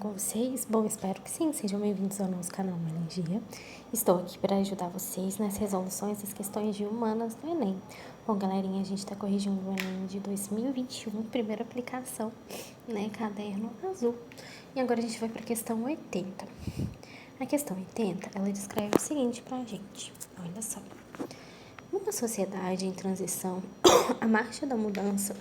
Com vocês? Bom, espero que sim. Sejam bem-vindos ao nosso canal Energia. Estou aqui para ajudar vocês nas resoluções das questões de humanas do Enem. Bom, galerinha, a gente está corrigindo o Enem de 2021, primeira aplicação, né? Caderno azul. E agora a gente vai para a questão 80. A questão 80, ela descreve o seguinte para a gente. Olha só. Numa sociedade em transição, a marcha da mudança,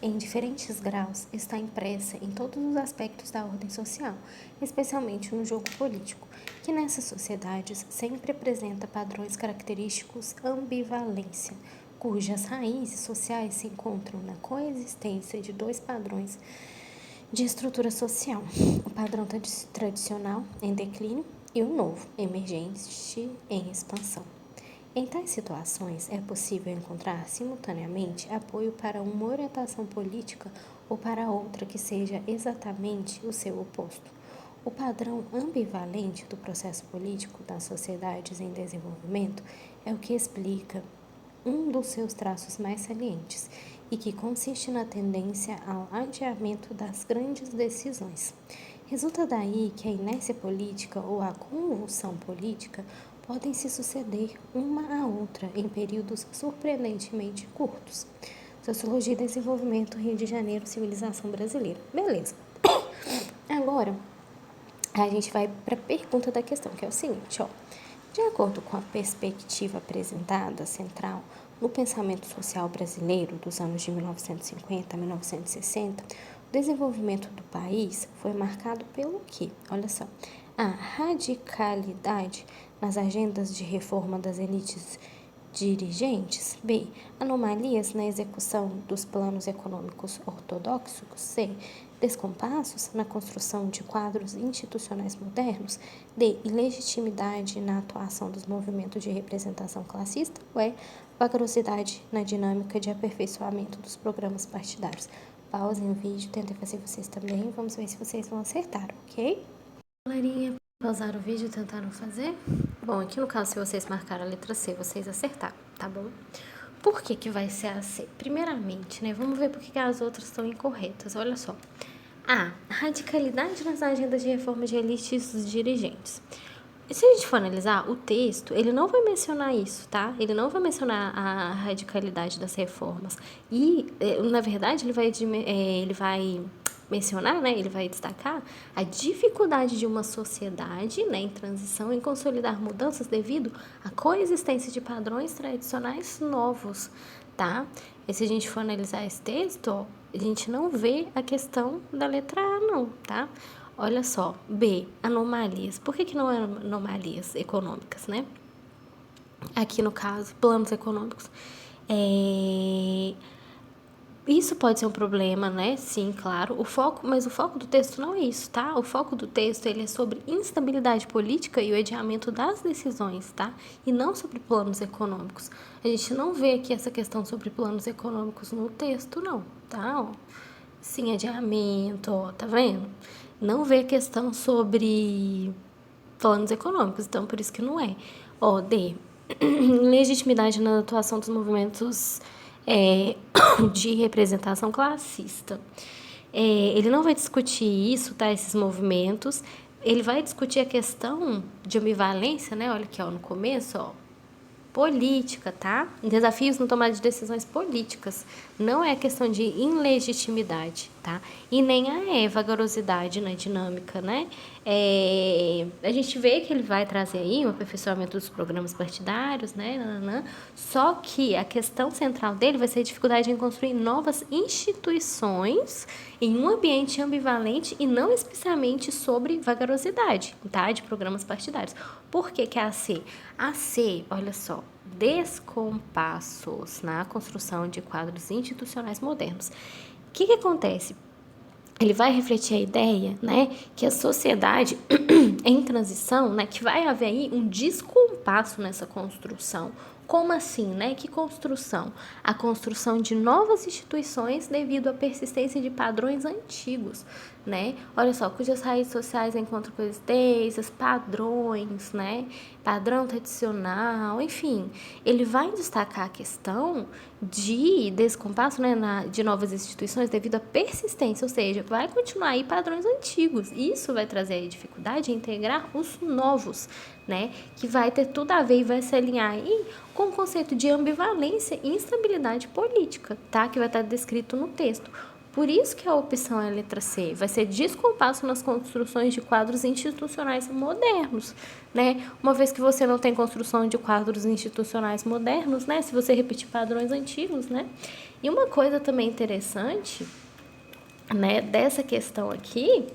em diferentes graus, está impressa em todos os aspectos da ordem social, especialmente no jogo político, que nessas sociedades sempre apresenta padrões característicos ambivalência, cujas raízes sociais se encontram na coexistência de dois padrões de estrutura social: o padrão tradicional em declínio e o novo, emergente em expansão. Em tais situações, é possível encontrar simultaneamente apoio para uma orientação política ou para outra que seja exatamente o seu oposto. O padrão ambivalente do processo político das sociedades em desenvolvimento é o que explica um dos seus traços mais salientes e que consiste na tendência ao adiamento das grandes decisões. Resulta daí que a inércia política ou a convulsão política podem se suceder uma à outra em períodos surpreendentemente curtos. Sociologia e Desenvolvimento, Rio de Janeiro, Civilização Brasileira. Beleza. Agora, a gente vai para a pergunta da questão, que é o seguinte, ó. De acordo com a perspectiva apresentada central no pensamento social brasileiro dos anos de 1950 a 1960, o desenvolvimento do país foi marcado pelo quê? Olha só, a radicalidade nas agendas de reforma das elites dirigentes. B. Anomalias na execução dos planos econômicos ortodoxos. C. Descompassos na construção de quadros institucionais modernos. D. Ilegitimidade na atuação dos movimentos de representação classista. Ou E. Vagarosidade na dinâmica de aperfeiçoamento dos programas partidários. Pausem o vídeo, tentem fazer vocês também. Vamos ver se vocês vão acertar, ok? Galerinha, pausaram o vídeo e tentaram fazer? Bom, aqui no caso, se vocês marcaram a letra C, vocês acertaram, tá bom? Por que que vai ser a C? Primeiramente, né, vamos ver por que as outras estão incorretas, olha só. A. Radicalidade nas agendas de reforma de elites dirigentes. E se a gente for analisar, o texto, ele não vai mencionar isso, tá? Ele não vai mencionar a radicalidade das reformas. E, na verdade, ele vai mencionar, né, ele vai destacar a dificuldade de uma sociedade, né, em transição em consolidar mudanças devido à coexistência de padrões tradicionais novos, tá? E se a gente for analisar esse texto, ó, a gente não vê a questão da letra A, não, tá? Olha só, B, anomalias. Por que não é anomalias econômicas, né? Aqui no caso, planos econômicos. Isso pode ser um problema, né? Sim, claro. Mas o foco do texto não é isso, tá? O foco do texto, ele é sobre instabilidade política e o adiamento das decisões, tá? E não sobre planos econômicos. A gente não vê aqui essa questão sobre planos econômicos no texto, não, tá? Ó. Sim, adiamento, ó, tá vendo? Não vê questão sobre planos econômicos, então por isso que não é. Ó, D. Legitimidade na atuação dos movimentos de representação classista. Ele não vai discutir isso, tá? Esses movimentos. Ele vai discutir a questão de ambivalência, né? Olha aqui, ó, no começo, ó. Política, tá? Desafios no tomada de decisões políticas. Não é questão de ilegitimidade, tá? E nem a vagarosidade na dinâmica, né? A gente vê que ele vai trazer aí o aperfeiçoamento dos programas partidários, né? Só que a questão central dele vai ser a dificuldade em construir novas instituições em um ambiente ambivalente e não especialmente sobre vagarosidade, tá? De programas partidários. Por que que é a C? A C, olha só, descompassos na construção de quadros institucionais modernos. O que acontece? Ele vai refletir a ideia, né, que a sociedade em transição, né, que vai haver aí um descompasso nessa construção. Como assim, né? Que construção? A construção de novas instituições devido à persistência de padrões antigos. né? Olha só, cujas raízes sociais encontram coexistências, padrões, né? Padrão tradicional, enfim. Ele vai destacar a questão de descompasso, né, de novas instituições devido à persistência, ou seja, vai continuar aí padrões antigos. Isso vai trazer aí dificuldade em integrar os novos, né? Que vai ter tudo a ver e vai se alinhar aí com o conceito de ambivalência e instabilidade política, tá? Que vai estar descrito no texto. Por isso que a opção é a letra C, vai ser descompasso nas construções de quadros institucionais modernos, né? Uma vez que você não tem construção de quadros institucionais modernos, né? Se você repetir padrões antigos, né? E uma coisa também interessante, né, dessa questão aqui,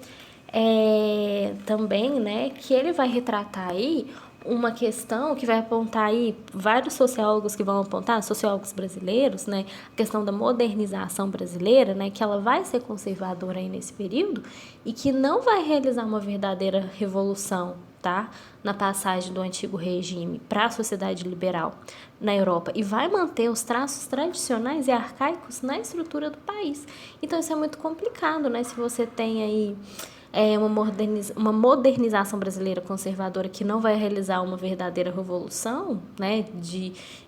também, né, que ele vai retratar aí uma questão que vai apontar aí vários sociólogos que vão apontar, sociólogos brasileiros, né, a questão da modernização brasileira, né, que ela vai ser conservadora aí nesse período e que não vai realizar uma verdadeira revolução, tá, na passagem do antigo regime para a sociedade liberal na Europa e vai manter os traços tradicionais e arcaicos na estrutura do país. Então isso é muito complicado, né, se você tem aí uma modernização brasileira conservadora que não vai realizar uma verdadeira revolução, né,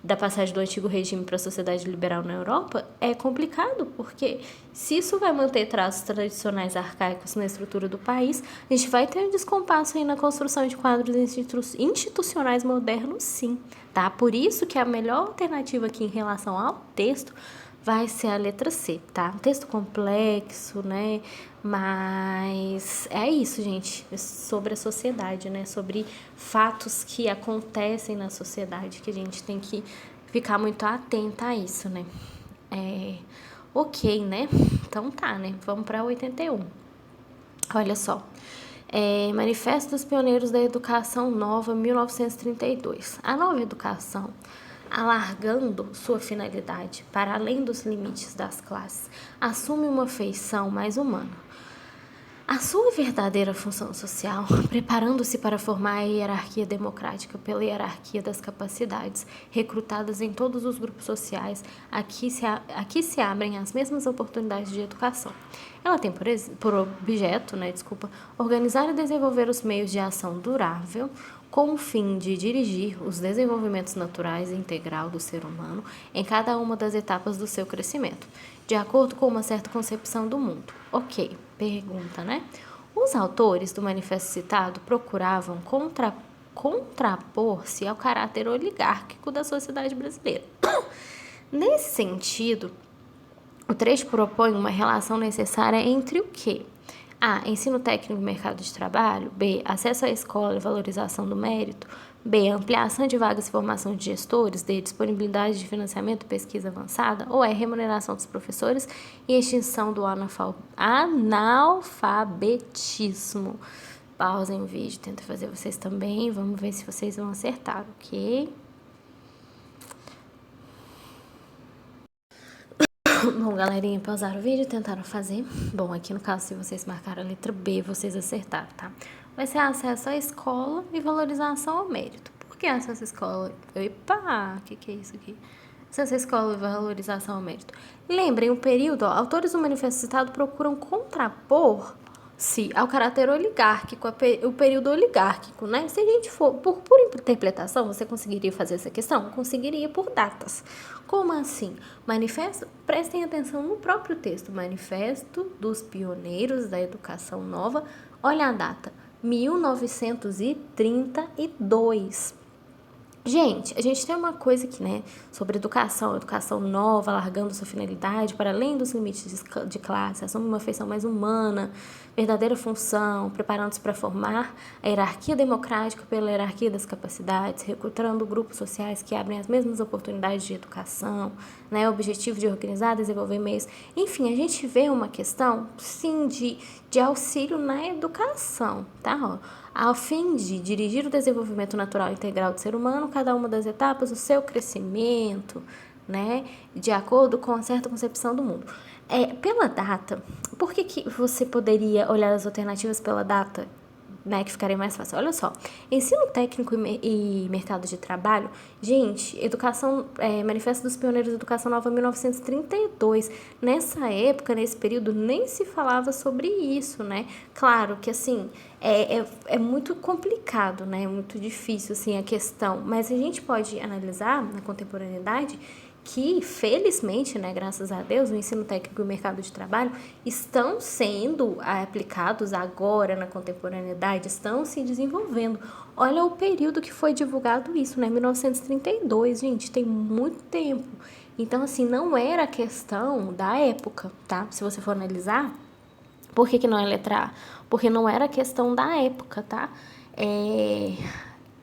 da passagem do antigo regime para a sociedade liberal na Europa, é complicado, porque se isso vai manter traços tradicionais arcaicos na estrutura do país, a gente vai ter um descompasso aí na construção de quadros institucionais modernos, sim, tá? Por isso que a melhor alternativa aqui em relação ao texto vai ser a letra C, tá? Um texto complexo, né? Mas é isso, gente, sobre a sociedade, né? Sobre fatos que acontecem na sociedade, que a gente tem que ficar muito atenta a isso, né? Ok, né? Então tá, né? Vamos para 81. Olha só. Manifesto dos Pioneiros da Educação Nova, 1932. A nova educação, alargando sua finalidade para além dos limites das classes, assume uma feição mais humana. A sua verdadeira função social, preparando-se para formar a hierarquia democrática pela hierarquia das capacidades, recrutadas em todos os grupos sociais, aqui se abrem as mesmas oportunidades de educação. Ela tem por objeto, organizar e desenvolver os meios de ação durável, com o fim de dirigir os desenvolvimentos naturais e integral do ser humano em cada uma das etapas do seu crescimento, de acordo com uma certa concepção do mundo. Ok, pergunta, né? Os autores do manifesto citado procuravam contrapor-se ao caráter oligárquico da sociedade brasileira. Nesse sentido, o trecho propõe uma relação necessária entre o quê? A. Ensino técnico e mercado de trabalho. B. Acesso à escola e valorização do mérito. B. Ampliação de vagas e formação de gestores. D. Disponibilidade de financiamento e pesquisa avançada. Ou E. Remuneração dos professores e extinção do analfabetismo. Pausem o vídeo, tenta fazer vocês também. Vamos ver se vocês vão acertar, ok? Bom, galerinha, pausaram o vídeo, tentaram fazer. Bom, aqui no caso, se vocês marcaram a letra B, vocês acertaram, tá? Vai ser acesso à escola e valorização ao mérito. Por que acesso à escola? Epa, o que é isso aqui? Acesso à escola e valorização ao mérito. Lembrem, o período, autores do manifesto citado procuram contrapor-se ao caráter oligárquico, o período oligárquico, né? Se a gente for por interpretação, você conseguiria fazer essa questão? Conseguiria por datas. Como assim? Manifesto, prestem atenção no próprio texto, Manifesto dos Pioneiros da Educação Nova, olha a data, 1932. Gente, a gente tem uma coisa aqui, né, sobre educação nova, alargando sua finalidade para além dos limites de classe, assume uma feição mais humana, verdadeira função, preparando-se para formar a hierarquia democrática pela hierarquia das capacidades, recrutando grupos sociais que abrem as mesmas oportunidades de educação, né, o objetivo de organizar, desenvolver meios. Enfim, a gente vê uma questão, sim, de auxílio na educação, tá? Ó, ao fim de dirigir o desenvolvimento natural e integral do ser humano, cada uma das etapas, o seu crescimento, né, de acordo com uma certa concepção do mundo. Pela data, por que você poderia olhar as alternativas pela data né, que ficaria mais fácil. Olha só, ensino técnico e mercado de trabalho, gente, Manifesto dos Pioneiros da Educação Nova, 1932. Nessa época, nesse período, nem se falava sobre isso, né? Claro que, assim, é muito complicado, né? É muito difícil, assim, a questão. Mas a gente pode analisar, na contemporaneidade, que, felizmente, né, graças a Deus, o ensino técnico e o mercado de trabalho estão sendo aplicados agora na contemporaneidade, estão se desenvolvendo. Olha o período que foi divulgado isso, né, 1932, gente, tem muito tempo. Então, assim, não era questão da época, tá? Se você for analisar, por que não é letra A? Porque não era questão da época, tá?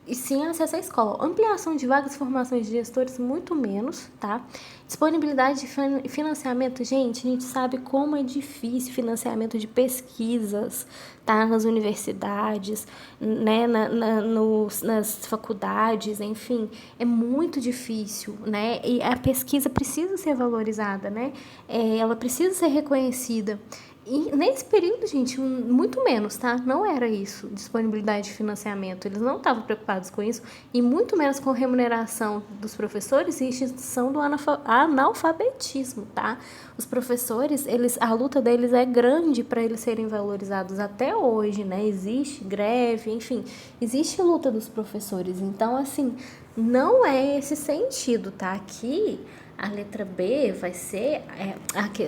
E sim acesso à escola. Ampliação de vagas, formações de gestores, muito menos, tá? Disponibilidade de financiamento, gente, a gente sabe como é difícil financiamento de pesquisas, tá? Nas universidades, né? Nas faculdades, enfim, é muito difícil, né? E a pesquisa precisa ser valorizada, né? Ela precisa ser reconhecida. E nesse período, gente, muito menos, tá? Não era isso, disponibilidade de financiamento. Eles não estavam preocupados com isso, e muito menos com remuneração dos professores e extinção do analfabetismo, tá? Os professores, a luta deles é grande para eles serem valorizados até hoje, né? Existe greve, enfim, existe luta dos professores. Então, assim, não é esse sentido, tá? Aqui a letra B vai ser,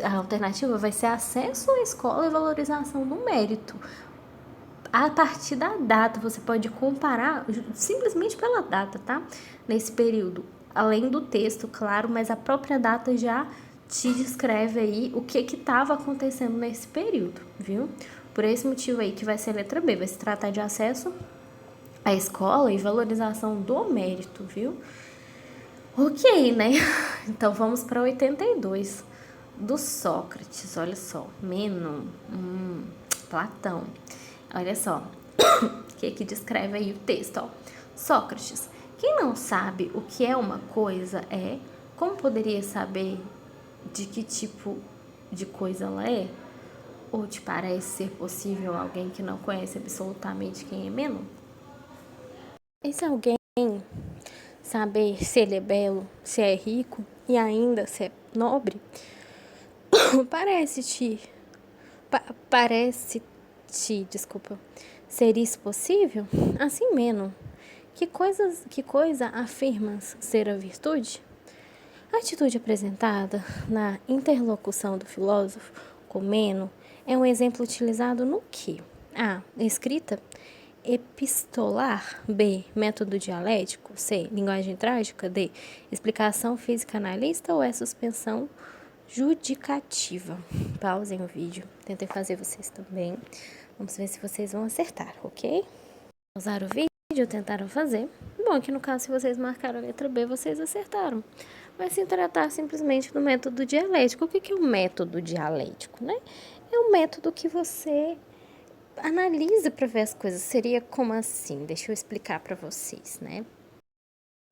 a alternativa vai ser acesso à escola e valorização do mérito. A partir da data, você pode comparar simplesmente pela data, tá? Nesse período, além do texto, claro, mas a própria data já te descreve aí o que estava acontecendo nesse período, viu? Por esse motivo aí que vai ser a letra B, vai se tratar de acesso à escola e valorização do mérito, viu? Ok, né? Então vamos para 82 do Sócrates. Olha só, Meno, Platão. Olha só, o que descreve aí o texto, ó. Sócrates, quem não sabe o que é uma coisa como poderia saber de que tipo de coisa ela é? Ou te parece ser possível alguém que não conhece absolutamente quem é Meno? Esse alguém saber se ele é belo, se é rico e ainda se é nobre? Parece-te, desculpa, ser isso possível? Assim mesmo. Que coisa afirmas ser a virtude? A atitude apresentada na interlocução do filósofo com Meno é um exemplo utilizado no que? A. Escrita epistolar. B. Método dialético. C. Linguagem trágica. D. Explicação física analista ou é suspensão judicativa? Pausem o vídeo. Tentei fazer vocês também. Vamos ver se vocês vão acertar, ok? Usaram o vídeo, tentaram fazer. Bom, aqui no caso, se vocês marcaram a letra B, vocês acertaram. Vai se tratar simplesmente do método dialético. O que é o método dialético, né? É um método que você analisa para ver as coisas. Seria como assim? Deixa eu explicar para vocês, né?